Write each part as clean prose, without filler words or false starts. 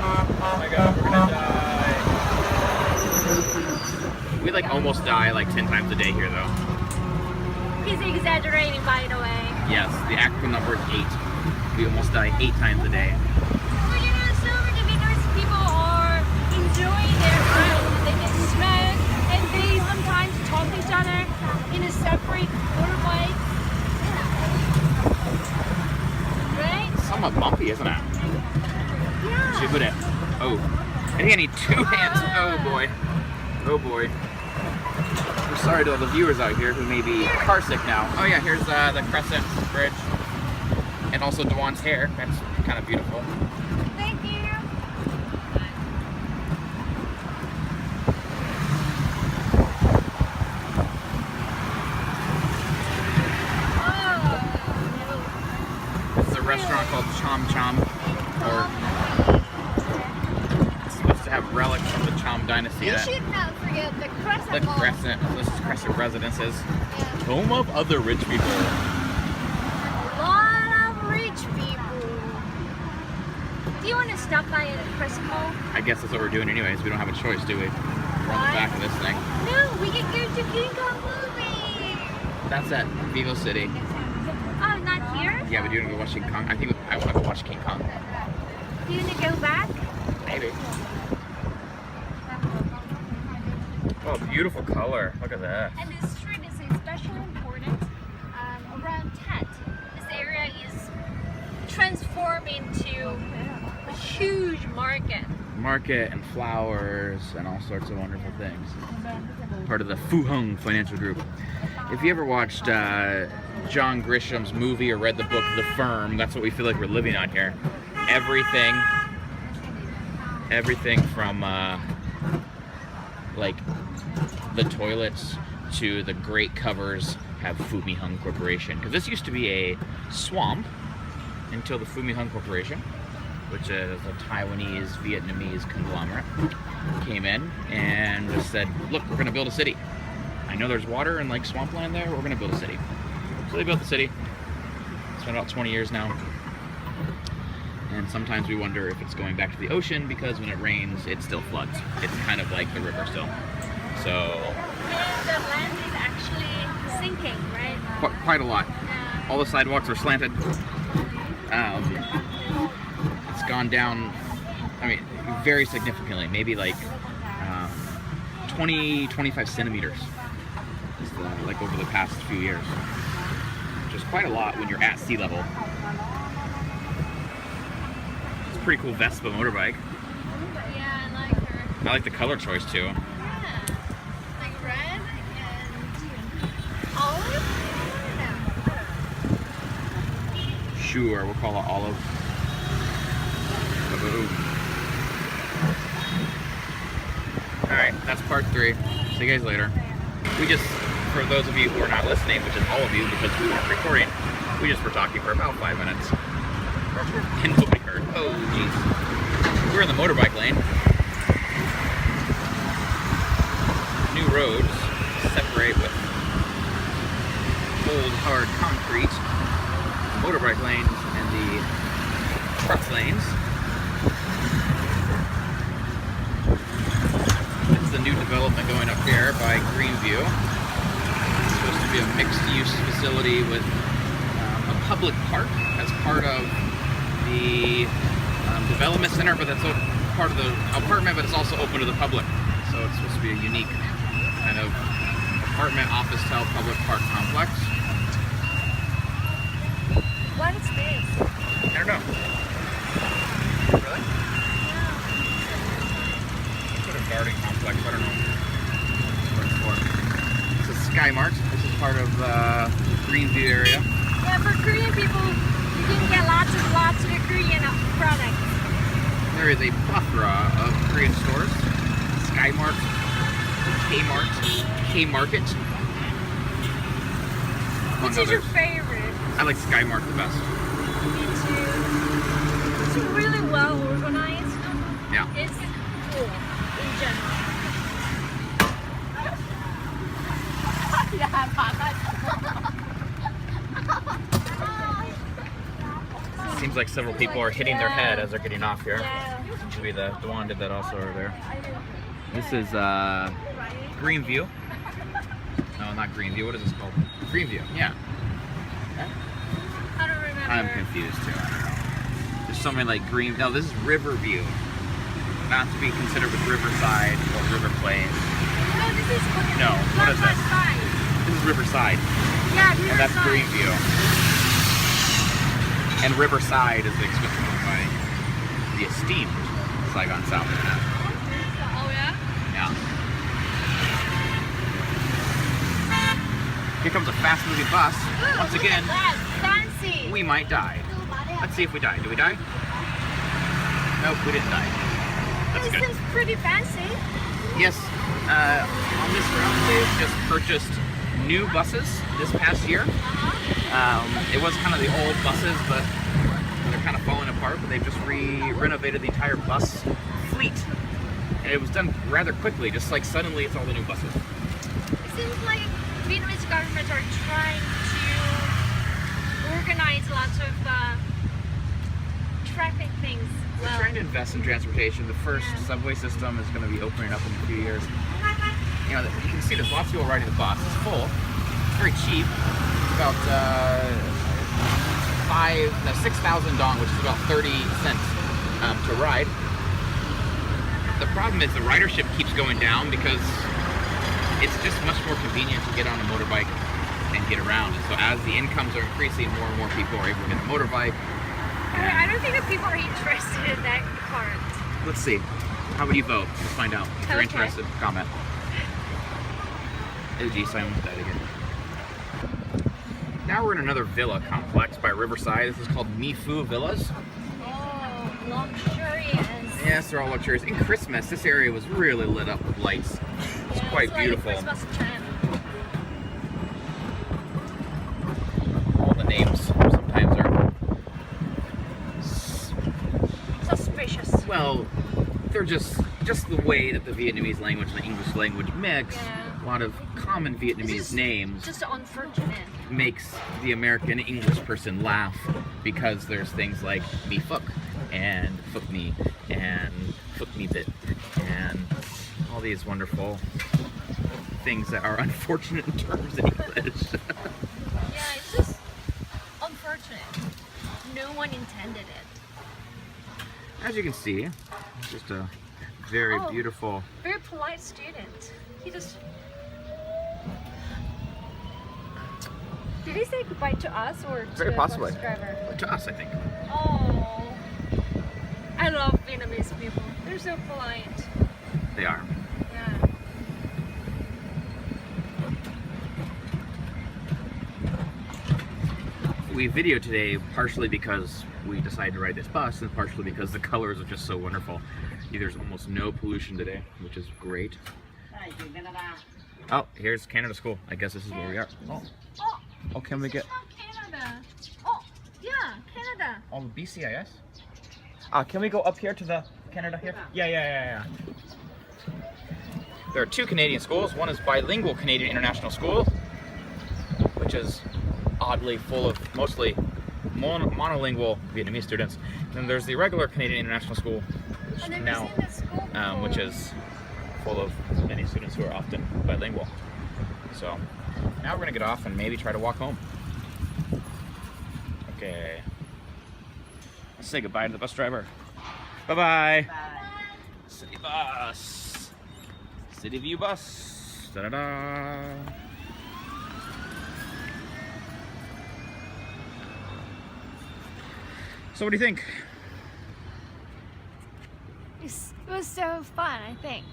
Oh my god, we're gonna die. We like almost die like 10 times a day here though. He's exaggerating, by the way. Yes, the actual number is 8. We almost die 8 times a day. But you know, so many because people are enjoying their ride. They get smoke and they sometimes talk to each other in a separate motorbike. Right? Somewhat bumpy, isn't it? Yeah. Should put it. Oh, I think I need 2 hands. Oh boy. Oh boy. We're sorry to all the viewers out here who may be car sick now. Oh yeah, here's the Crescent Bridge. And also Dewan's hair. That's kind of beautiful. Thank you. This is a restaurant called Chom Chom. Or it's supposed to have relics from the Chom dynasty. You should not forget the Crescent. The Crescent. This is Crescent Residences. Yeah. Home of other rich people. A lot of rich people. Do you want to stop by at the Crescent Mall? I guess that's what we're doing anyways. We don't have a choice, do we? We're on the back of this thing. No, we can go to King Kong movie. That's at Vivo City. Oh, not here? Yeah, but do you want to go watch King Kong? I think I want to go watch King Kong. Do you want to go back? Maybe. Oh, beautiful color. Look at that. And this street is especially important around Tet. This area is transformed into a huge market. Market and flowers and all sorts of wonderful things. Part of the Fu Hung Financial Group. If you ever watched John Grisham's movie or read the book The Firm, that's what we feel like we're living on here. Everything from like the toilets to the grate covers have Fumi Hung Corporation. Because this used to be a swamp until the Fumi Hung Corporation, which is a Taiwanese, Vietnamese conglomerate, came in and just said, look, we're going to build a city. I know there's water and like swampland there, but we're going to build a city. So they built the city. It's been about 20 years now. And sometimes we wonder if it's going back to the ocean because when it rains, it still floods. It's kind of like the river still. So... And the land is actually sinking, right? Quite a lot. Yeah. All the sidewalks are slanted. It's gone down, I mean, very significantly. Maybe like 20-25 centimeters. Like over the past few years. Which is quite a lot when you're at sea level. Pretty cool Vespa motorbike. Yeah, I like her. I like the color choice too. Yeah. Like red and olive? No. Sure, we'll call it olive. Alright, that's part 3. See you guys later. We just, for those of you who are not listening, which is all of you because we weren't recording, we just were talking for about 5 minutes. And nobody heard. Oh, jeez. We're in the motorbike lane. New roads separate with cold, hard concrete. The motorbike lanes and the truck lanes. It's the new development going up here by Greenview. It's supposed to be a mixed-use facility with a public park as part of the development center, but that's part of the apartment, but it's also open to the public. So it's supposed to be a unique kind of apartment, office style public park complex. What is this? I don't know. Really? Yeah. Sort of garden complex, I don't know what it's for. This is Sky Mart. This is part of the Greenview area. Yeah, for Korean people, you can get lots of the Korean products. There is a plethora of Korean stores. Sky Mart, K-Mart, K-Market. Which is your favorite? I like Sky Mart the best. Me too. It's really well organized. Yeah. It's cool in general. Seems like several people are hitting their head as they're getting off here. Yeah. Seems to be the one did that also over there. This is Greenview. No, not Greenview. What is this called? Greenview. Yeah. I don't remember. I'm confused too. I don't know. There's so many like Green. No, this is Riverview. Not to be considered with Riverside or River Plains. No, this is No, what is this? Side. This is Riverside. Yeah, Riverside. And that's Greenview. And Riverside is the expensive one by the esteemed Saigon South. Oh yeah? Yeah. Here comes a fast-moving bus. Ooh, Once look again, at that. Fancy. we might die. Let's see if we die. Did we die? Nope, we didn't die. That's This good. seems pretty fancy. Yes, on this route they've just purchased new buses this past year. It was kind of the old buses, but they're kind of falling apart, but they've just renovated the entire bus fleet. And it was done rather quickly, just like suddenly it's all the new buses. It seems like Vietnamese government are trying to organize lots of traffic things We're well. trying to invest in transportation. The first subway system is going to be opening up in a few years. You know, you can see there's lots of people riding the bus. It's full. It's very cheap. It's about 6,000 dong, which is about 30 cents to ride. The problem is the ridership keeps going down because it's just much more convenient to get on a motorbike and get around. And so as the incomes are increasing, more and more people are able to get a motorbike. I don't think that people are interested in that part. Let's see. How would you vote? Let's find out. If you're Okay. interested, comment. Oh geez, I almost died again. Now we're in another villa complex by Riverside. This is called Mi Phu Villas. Oh, luxurious. Yes, they're all luxurious. In Christmas, this area was really lit up with lights. It's Yeah, quite like a beautiful. Christmas trend. All the names sometimes are, Suspicious. well, they're just the way that the Vietnamese language and the English language mix. Yeah. A lot of common This Vietnamese is names just unfortunate. makes the American English person laugh because there's things like me fuck and fuck me and fuck me bit and all these wonderful things that are unfortunate in terms in English. Yeah, it's just unfortunate. No one intended it. As you can see, it's just a very Oh. beautiful. Very polite student. He just. Did he say goodbye to us or to Very the possibly. bus driver? To us, I think. Oh, I love Vietnamese people. They're so polite. They are. Yeah. We videoed today partially because we decided to ride this bus and partially because the colors are just so wonderful. There's almost no pollution today, which is great. Oh, here's Canada School. I guess this is where we are. Oh, can we This get is from Canada. Oh, yeah, Canada. all the BCIS? Can we go up here to the Canada here? Yeah. There are two Canadian schools. One is bilingual Canadian International School, which is oddly full of mostly monolingual Vietnamese students. And there's the regular Canadian International School I've never now, seen that school before. which is full of many students who are often bilingual. So now we're gonna get off and maybe try to walk home. Okay. Let's say goodbye to the bus driver. Bye-bye. City bus. City View bus. Da-da-da. So what do you think? It was so fun, I think.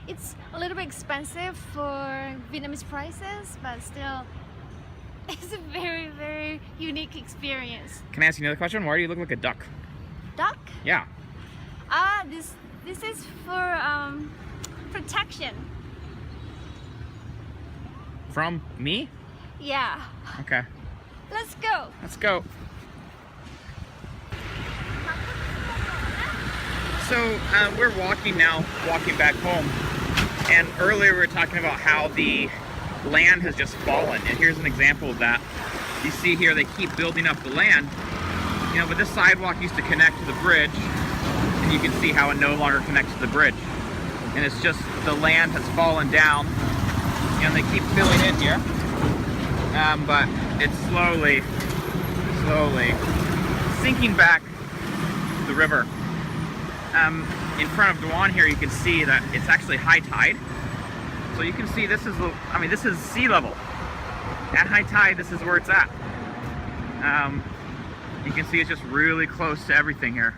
It's a little bit expensive for Vietnamese prices, but still, it's a very, very unique experience. Can I ask you another question? Why do you look like a duck? Duck? Yeah. This is for protection. From me? Yeah. Okay. Let's go. Let's go. So we're walking now, walking back home. And earlier we were talking about how the land has just fallen. And here's an example of that. You see here they keep building up the land. You know, but this sidewalk used to connect to the bridge, and you can see how it no longer connects to the bridge. And it's just the land has fallen down, and they keep filling in here. But it's slowly sinking back the river. In front of Dwan here, you can see that it's actually high tide. So you can see this is, I mean, this is sea level. At high tide, this is where it's at. You can see it's just really close to everything here.